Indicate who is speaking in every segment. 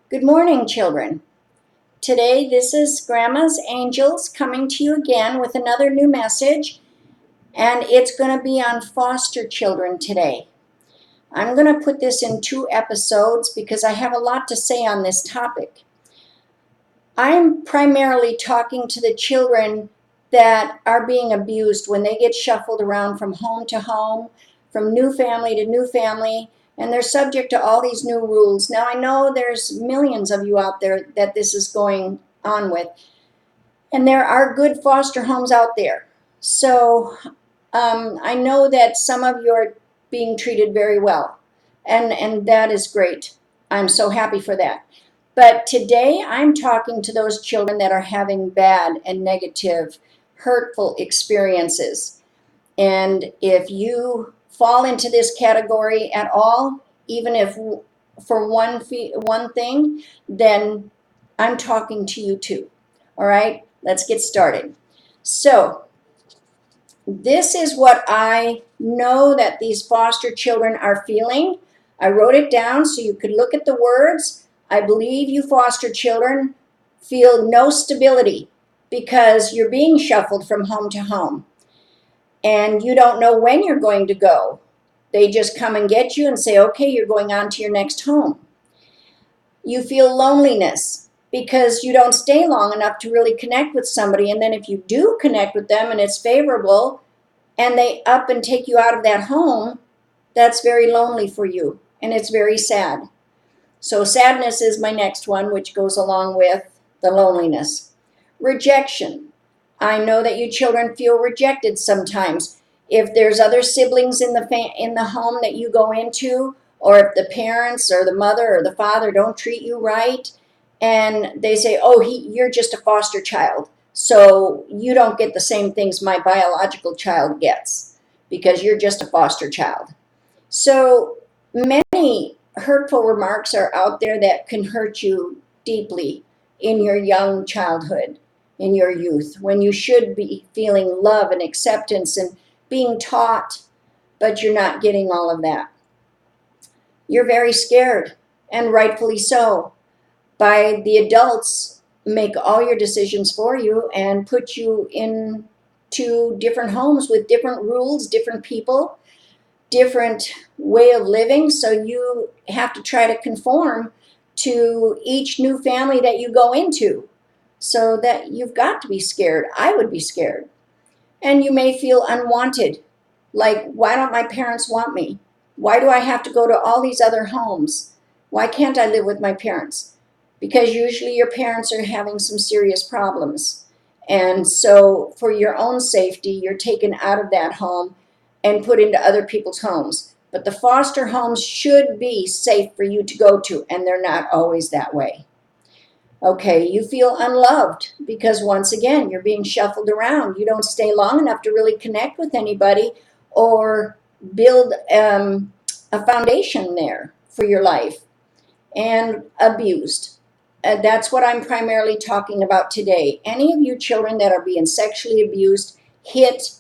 Speaker 1: Good morning, children. Today, this is Grandma's Angels coming to you again with another new message, and it's going to be on foster children today. I'm going to put this in 2 episodes because I have a lot to say on this topic. I'm primarily talking to the children that are being abused when they get shuffled around from home to home, from new family to new family, and they're subject to all these new rules. Now, I know there's millions of you out there that this is going on with, and there are good foster homes out there. So I know that some of you are being treated very well, and that is great. I'm so happy for that. But today I'm talking to those children that are having bad and negative, hurtful experiences. And if you fall into this category at all, even if for one thing, then I'm talking to you too. All right, let's get started. So, this is what I know that these foster children are feeling. I wrote it down so you could look at the words. I believe you foster children feel no stability because you're being shuffled from home to home. And you don't know when you're going to go. They just come and get you and say, okay, you're going on to your next home. You feel loneliness because you don't stay long enough to really connect with somebody. And then if you do connect with them and it's favorable and they up and take you out of that home, that's very lonely for you and it's very sad. So sadness is my next one, which goes along with the loneliness. Rejection. I know that you children feel rejected sometimes. If there's other siblings in the home that you go into, or if the parents or the mother or the father don't treat you right, and they say, oh, you're just a foster child, so you don't get the same things my biological child gets because you're just a foster child. So many hurtful remarks are out there that can hurt you deeply in your young childhood, in your youth, when you should be feeling love and acceptance and being taught, but you're not getting all of that. You're very scared, and rightfully so, by the adults make all your decisions for you and put you into different homes with different rules, different people, different way of living. So you have to try to conform to each new family that you go into. So that you've got to be scared. I would be scared. And you may feel unwanted. Like, why don't my parents want me? Why do I have to go to all these other homes? Why can't I live with my parents? Because usually your parents are having some serious problems. And so for your own safety, you're taken out of that home and put into other people's homes. But the foster homes should be safe for you to go to, and they're not always that way. Okay, you feel unloved because once again, you're being shuffled around. You don't stay long enough to really connect with anybody or build a foundation there for your life. And abused. That's what I'm primarily talking about today. Any of you children that are being sexually abused, hit,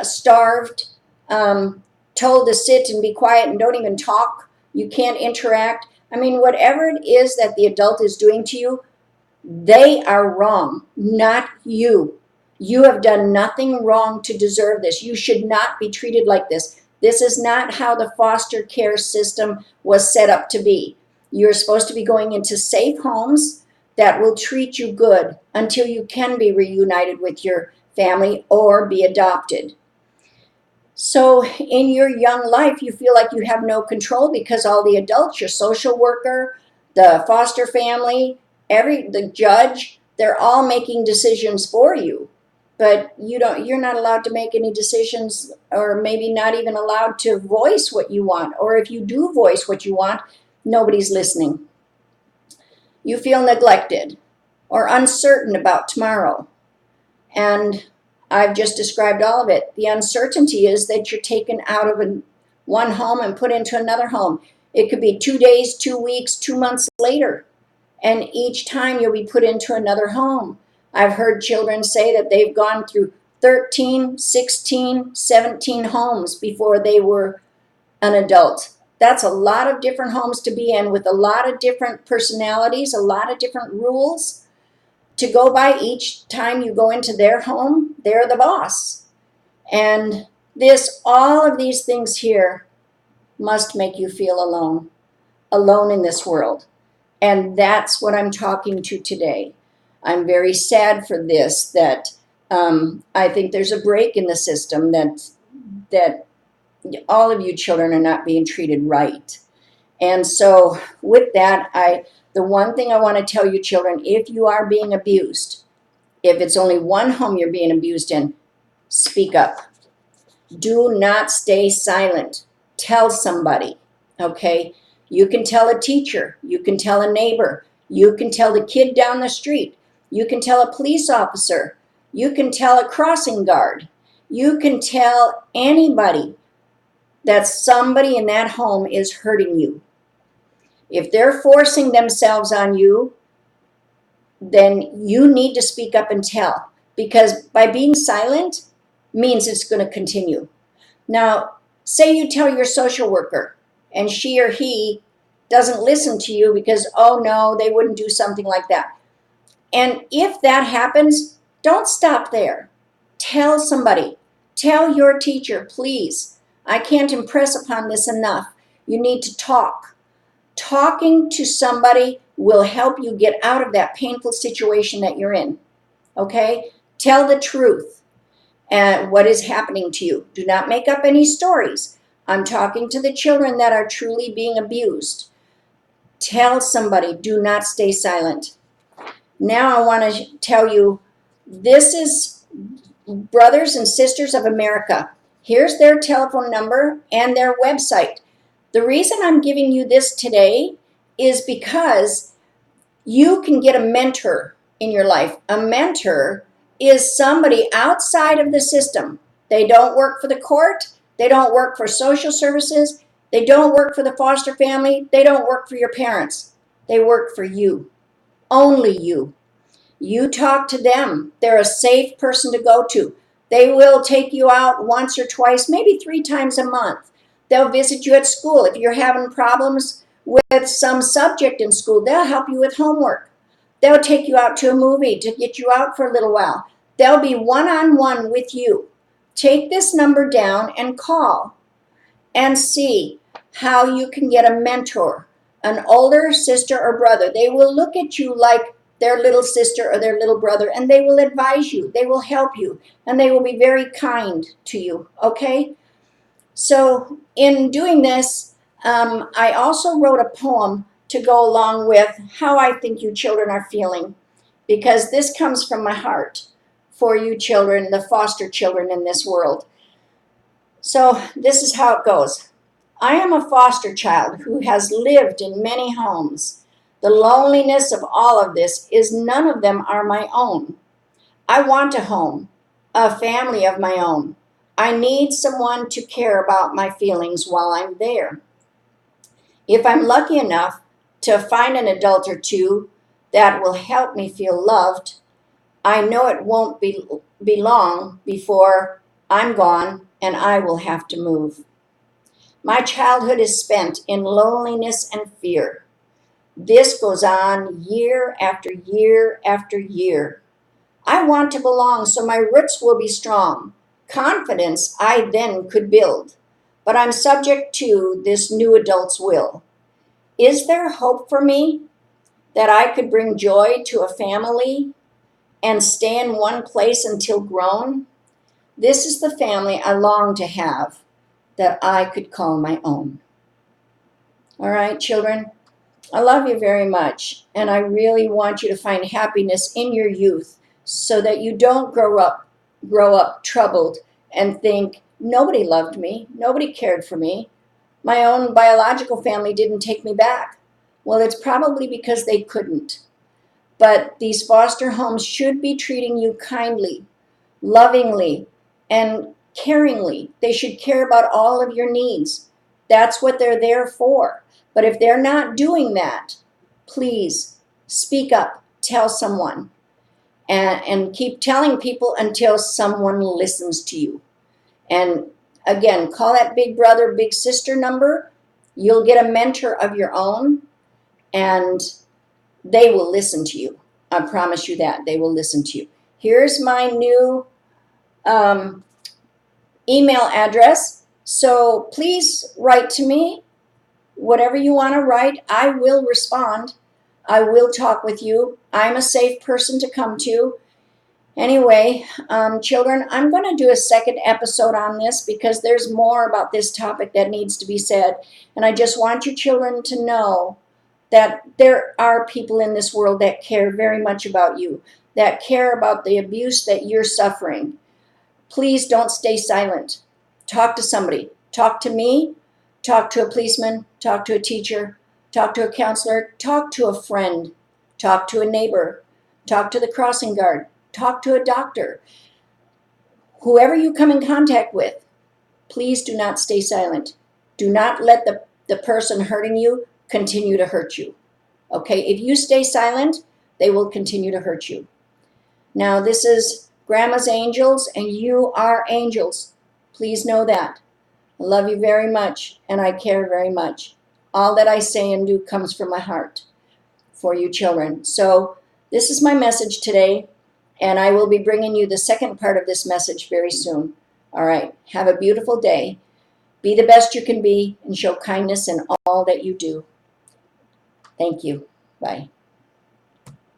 Speaker 1: starved, told to sit and be quiet and don't even talk, you can't interact. I mean, whatever it is that the adult is doing to you, they are wrong, not you. You have done nothing wrong to deserve this. You should not be treated like this. This is not how the foster care system was set up to be. You're supposed to be going into safe homes that will treat you good until you can be reunited with your family or be adopted. So in your young life, you feel like you have no control because all the adults, your social worker, the foster family, the judge, they're all making decisions for you. But you're not allowed to make any decisions, or maybe not even allowed to voice what you want. Or if you do voice what you want, nobody's listening. You feel neglected or uncertain about tomorrow. And I've just described all of it. The uncertainty is that you're taken out of one home and put into another home. It could be 2 days, 2 weeks, 2 months later. And each time you'll be put into another home. I've heard children say that they've gone through 13, 16, 17 homes before they were an adult. That's a lot of different homes to be in with a lot of different personalities, a lot of different rules to go by each time you go into their home. They're the boss. And all of these things here must make you feel alone in this world. And that's what I'm talking to today. I'm very sad for this, that I think there's a break in the system, that all of you children are not being treated right. And so with that, the one thing I want to tell you children, if you are being abused, if it's only one home you're being abused in, speak up. Do not stay silent. Tell somebody, okay? You can tell a teacher. You can tell a neighbor. You can tell the kid down the street. You can tell a police officer. You can tell a crossing guard. You can tell anybody that somebody in that home is hurting you. If they're forcing themselves on you, then you need to speak up and tell, because by being silent means it's going to continue. Now, say you tell your social worker and she or he doesn't listen to you because, oh no, they wouldn't do something like that. And if that happens, don't stop there. Tell somebody. Tell your teacher, please. I can't impress upon this enough. You need to talk. Talking to somebody will help you get out of that painful situation that you're in. Okay? Tell the truth and what is happening to you. Do not make up any stories. I'm talking to the children that are truly being abused. Tell somebody. Do not stay silent. Now I want to tell you, this is Brothers and Sisters of America. Here's their telephone number and their website. The reason I'm giving you this today is because you can get a mentor in your life. A mentor is somebody outside of the system. They don't work for the court. They don't work for social services. They don't work for the foster family. They don't work for your parents. They work for you. Only you. You talk to them. They're a safe person to go to. They will take you out once or twice, maybe 3 times a month. They'll visit you at school. If you're having problems with some subject in school, they'll help you with homework. They'll take you out to a movie to get you out for a little while. They'll be one-on-one with you. Take this number down and call and see how you can get a mentor, an older sister or brother. They will look at you like their little sister or their little brother, and they will advise you. They will help you, and they will be very kind to you, okay? So in doing this, I also wrote a poem to go along with how I think you children are feeling, because this comes from my heart for you children, the foster children in this world. So this is how it goes. I am a foster child who has lived in many homes. The loneliness of all of this is none of them are my own. I want a home, a family of my own. I need someone to care about my feelings while I'm there. If I'm lucky enough to find an adult or two that will help me feel loved, I know it won't be long before I'm gone and I will have to move. My childhood is spent in loneliness and fear. This goes on year after year after year. I want to belong so my roots will be strong. Confidence I then could build. But I'm subject to this new adult's will. Is there hope for me that I could bring joy to a family and stay in one place until grown? This is the family I long to have, that I could call my own. All right, children, I love you very much, and I really want you to find happiness in your youth so that you don't grow up troubled and think, nobody loved me, nobody cared for me. My own biological family didn't take me back. Well, it's probably because they couldn't. But these foster homes should be treating you kindly, lovingly, and caringly. They should care about all of your needs. That's what they're there for. But if they're not doing that, please speak up, tell someone, and keep telling people until someone listens to you. And again, call that big brother, big sister number You'll get a mentor of your own, and they will listen to you. I promise you that. They will listen to you. Here's my new email address. So please write to me. Whatever you want to write, I will respond. I will talk with you. I'm a safe person to come to. Anyway, children, I'm going to do a second episode on this because there's more about this topic that needs to be said. And I just want you children to know that there are people in this world that care very much about you, that care about the abuse that you're suffering. Please don't stay silent. Talk to somebody. Talk to me. Talk to a policeman. Talk to a teacher. Talk to a counselor. Talk to a friend. Talk to a neighbor. Talk to the crossing guard. Talk to a doctor. Whoever you come in contact with, please do not stay silent. Do not let the person hurting you continue to hurt you. Okay, if you stay silent, they will continue to hurt you. Now, this is Grandma's Angels, and you are angels. Please know that. I love you very much, and I care very much. All that I say and do comes from my heart for you children. So this is my message today, and I will be bringing you the second part of this message very soon. All right, have a beautiful day. Be the best you can be and show kindness in all that you do. Thank you. Bye.